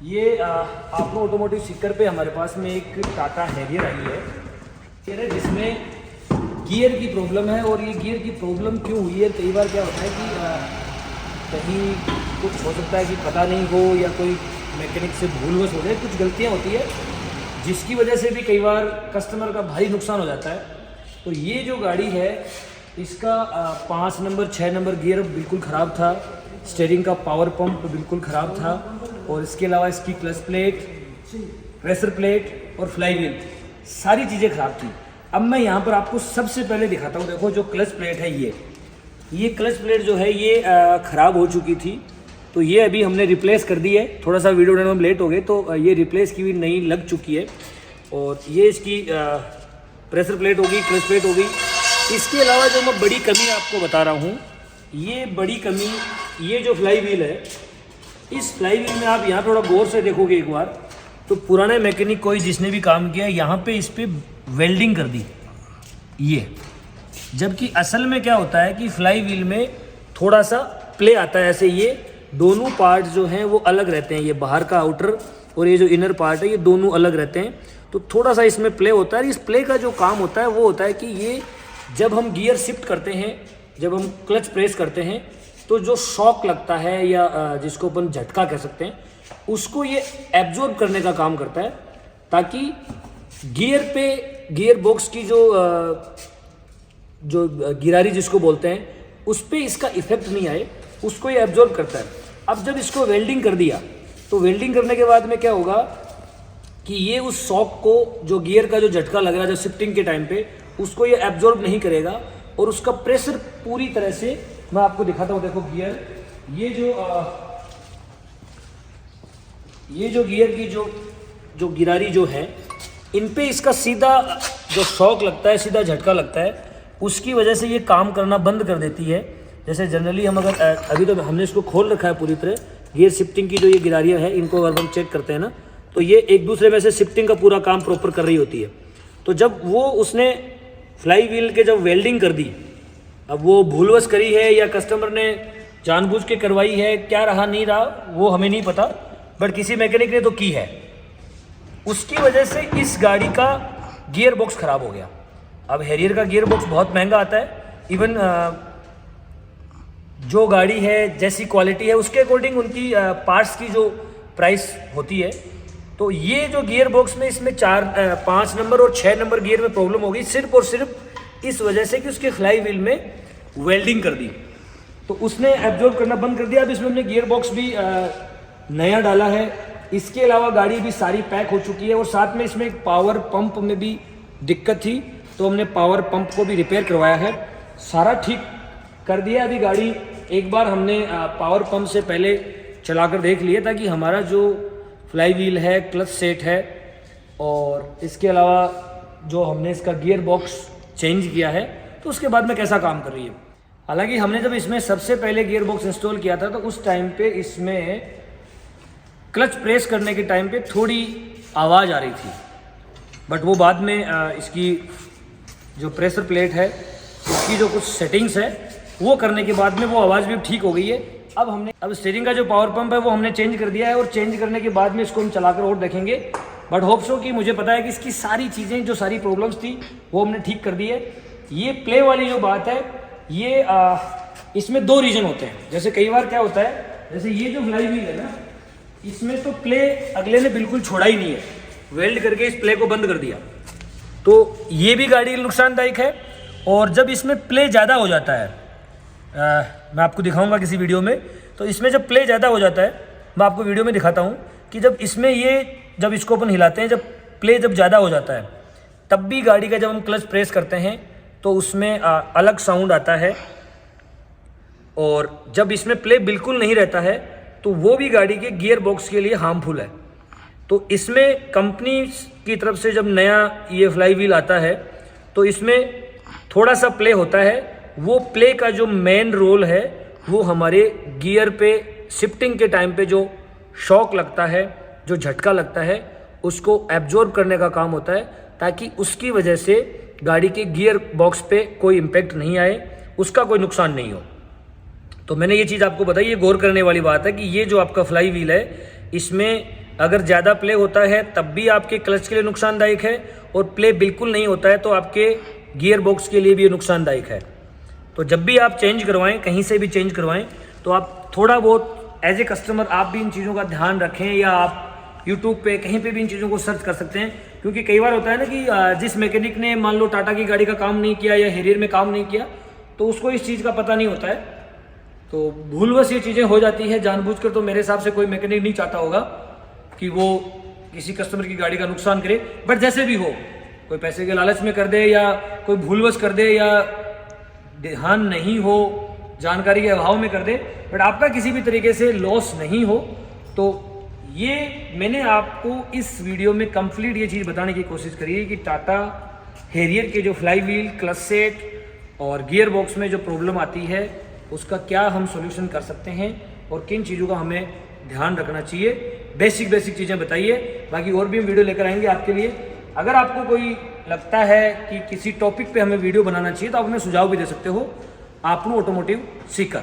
ये आपको ऑटोमोटिव सीकर पे हमारे पास में एक टाटा हैरियर आई है जिसमें गियर की प्रॉब्लम है। और ये गियर की प्रॉब्लम क्यों हुई है, कई बार क्या होता है कि कहीं कुछ हो सकता है कि पता नहीं हो या कोई मैकेनिक से भूलवश हो जाए, कुछ गलतियाँ होती है जिसकी वजह से भी कई बार कस्टमर का भारी नुकसान हो जाता है। तो ये जो गाड़ी है इसका 5 नंबर 6 नंबर गियर बिल्कुल ख़राब था, स्टीयरिंग का पावर पंप बिल्कुल ख़राब था, और इसके अलावा इसकी क्लच प्लेट, प्रेशर प्लेट और फ्लाई व्हील सारी चीज़ें ख़राब थी। अब मैं यहाँ पर आपको सबसे पहले दिखाता हूँ। देखो जो क्लच प्लेट है ये क्लच प्लेट जो है ये ख़राब हो चुकी थी, तो ये अभी हमने रिप्लेस कर दी है। थोड़ा सा वीडियो बनाने में लेट हो गए तो ये रिप्लेस की हुई नई लग चुकी है। और ये इसकी प्रेशर प्लेट होगी, क्लच प्लेट होगी। इसके अलावा जो मैं बड़ी कमी आपको बता रहा हूँ, ये बड़ी कमी ये जो फ्लाई व्हील है, इस फ्लाई व्हील में आप यहाँ थोड़ा गौर से देखोगे एक बार, तो पुराने मैकेनिक कोई जिसने भी काम किया यहाँ पे इस पर वेल्डिंग कर दी ये। जबकि असल में क्या होता है कि फ्लाई व्हील में थोड़ा सा प्ले आता है, ऐसे ये दोनों पार्ट जो हैं वो अलग रहते हैं। ये बाहर का आउटर और ये जो इनर पार्ट है ये दोनों अलग रहते हैं, तो थोड़ा सा इसमें प्ले होता है। इस प्ले का जो काम होता है वो होता है कि ये जब हम गियर शिफ्ट करते हैं, जब हम क्लच प्रेस करते हैं, तो जो शॉक लगता है या जिसको अपन झटका कह सकते हैं, उसको ये एब्जॉर्ब करने का काम करता है, ताकि गियर पे गियर बॉक्स की जो गिरारी जिसको बोलते हैं उस पर इसका इफेक्ट नहीं आए, उसको ये एब्जॉर्ब करता है। अब जब इसको वेल्डिंग कर दिया, तो वेल्डिंग करने के बाद में क्या होगा कि ये उस शॉक को, जो गियर का जो झटका लग रहा है जो शिफ्टिंग के टाइम पे, उसको ये एब्जॉर्ब नहीं करेगा और उसका प्रेशर पूरी तरह से, मैं आपको दिखाता हूँ। देखो गियर, ये जो गियर की जो गिरारी जो है, इन पे इसका सीधा जो शॉक लगता है, सीधा झटका लगता है, उसकी वजह से ये काम करना बंद कर देती है। जैसे जनरली हम अगर अभी तो हमने इसको खोल रखा है पूरी तरह, गियर शिफ्टिंग की जो ये गिरारियाँ हैं इनको अगर हम चेक करते हैं ना, तो ये एक दूसरे में से शिफ्टिंग का पूरा काम प्रॉपर कर रही होती है। तो जब वो उसने फ्लाई व्हील के जब वेल्डिंग कर दी, अब वो भूलवश करी है या कस्टमर ने जानबूझ के करवाई है, क्या रहा नहीं रहा वो हमें नहीं पता, बट किसी मैकेनिक ने तो की है। उसकी वजह से इस गाड़ी का गियर बॉक्स ख़राब हो गया। अब हैरियर का गियर बॉक्स बहुत महंगा आता है, इवन जो गाड़ी है जैसी क्वालिटी है उसके अकॉर्डिंग उनकी पार्ट्स की जो प्राइस होती है। तो ये जो गियर बॉक्स में इसमें 5 नंबर और 6 नंबर गियर में प्रॉब्लम हो गई, सिर्फ और सिर्फ इस वजह से कि उसके फ्लाई व्हील में वेल्डिंग कर दी, तो उसने एब्जॉर्ब करना बंद कर दिया। अब इसमें हमने गियर बॉक्स भी नया डाला है। इसके अलावा गाड़ी भी सारी पैक हो चुकी है, और साथ में इसमें एक पावर पंप में भी दिक्कत थी, तो हमने पावर पंप को भी रिपेयर करवाया है, सारा ठीक कर दिया। अभी गाड़ी एक बार हमने पावर पंप से पहले चलाकर देख लिया, ताकि हमारा जो फ्लाई व्हील है, क्लच सेट है, और इसके अलावा जो हमने इसका गियर बॉक्स चेंज किया है, तो उसके बाद में कैसा काम कर रही है। हालांकि हमने जब इसमें सबसे पहले गियर बॉक्स इंस्टॉल किया था, तो उस टाइम पे इसमें क्लच प्रेस करने के टाइम पे थोड़ी आवाज़ आ रही थी, बट वो बाद में इसकी जो प्रेशर प्लेट है, इसकी जो कुछ सेटिंग्स है वो करने के बाद में वो आवाज़ भी ठीक हो गई है। अब स्टीयरिंग का जो पावर पंप है वो हमने चेंज कर दिया है, और चेंज करने के बाद में इसको हम चलाकर और देखेंगे। बट होप सो कि मुझे पता है कि इसकी सारी चीज़ें, जो सारी प्रॉब्लम्स थी वो हमने ठीक कर दी है। ये प्ले वाली जो बात है, ये इसमें 2 रीज़न होते हैं। जैसे कई बार क्या होता है, जैसे ये जो फ्लाई व्हील है ना, इसमें तो प्ले अगले ने बिल्कुल छोड़ा ही नहीं है, वेल्ड करके इस प्ले को बंद कर दिया, तो ये भी गाड़ी नुकसानदायक है। और जब इसमें प्ले ज़्यादा हो जाता है, मैं आपको दिखाऊंगा किसी वीडियो में, तो इसमें जब प्ले ज़्यादा हो जाता है, मैं आपको वीडियो में दिखाता हूँ कि जब इसमें जब इसको अपन हिलाते हैं, जब प्ले जब ज़्यादा हो जाता है, तब भी गाड़ी का जब हम क्लच प्रेस करते हैं तो उसमें अलग साउंड आता है। और जब इसमें प्ले बिल्कुल नहीं रहता है, तो वो भी गाड़ी के गियर बॉक्स के लिए हार्मफुल है। तो इसमें कंपनी की तरफ से जब नया ये फ्लाई व्हील आता है, तो इसमें थोड़ा सा प्ले होता है। वो प्ले का जो मेन रोल है, वो हमारे गियर पे शिफ्टिंग के टाइम पे जो शॉक लगता है, जो झटका लगता है, उसको एब्जॉर्ब करने का काम होता है, ताकि उसकी वजह से गाड़ी के गियर बॉक्स पे कोई इम्पेक्ट नहीं आए, उसका कोई नुकसान नहीं हो। तो मैंने ये चीज़ आपको बताई, ये गौर करने वाली बात है कि ये जो आपका फ्लाई व्हील है, इसमें अगर ज़्यादा प्ले होता है तब भी आपके क्लच के लिए नुकसानदायक है, और प्ले बिल्कुल नहीं होता है तो आपके गियर बॉक्स के लिए भी ये नुकसानदायक है। तो जब भी आप चेंज करवाएं, कहीं से भी चेंज करवाएं, तो आप थोड़ा बहुत एज ए कस्टमर आप भी इन चीज़ों का ध्यान रखें, या आप यूट्यूब पे कहीं पे भी इन चीज़ों को सर्च कर सकते हैं। क्योंकि कई बार होता है ना कि जिस मैकेनिक ने मान लो टाटा की गाड़ी का काम नहीं किया या हेरियर में काम नहीं किया, तो उसको इस चीज़ का पता नहीं होता है, तो भूलवश ये चीज़ें हो जाती है जानबूझकर। तो मेरे हिसाब से कोई मैकेनिक नहीं चाहता होगा कि वो किसी कस्टमर की गाड़ी का नुकसान करे। बट जैसे भी हो, कोई पैसे के लालच में कर दे या कोई भूलवश कर दे या ध्यान नहीं हो, जानकारी के अभाव में कर दे, बट आपका किसी भी तरीके से लॉस नहीं हो, तो ये मैंने आपको इस वीडियो में कंप्लीट ये चीज़ बताने की कोशिश करी है कि टाटा हेरियर के जो फ्लाई व्हील, क्लच सेट और गियर बॉक्स में जो प्रॉब्लम आती है उसका क्या हम सॉल्यूशन कर सकते हैं और किन चीज़ों का हमें ध्यान रखना चाहिए। बेसिक चीज़ें बताइए, बाकी और भी हम वीडियो लेकर आएंगे आपके लिए। अगर आपको कोई लगता है कि किसी टॉपिक पे हमें वीडियो बनाना चाहिए तो आप हमें सुझाव भी दे सकते हो। आपनू ऑटोमोटिव सीकर।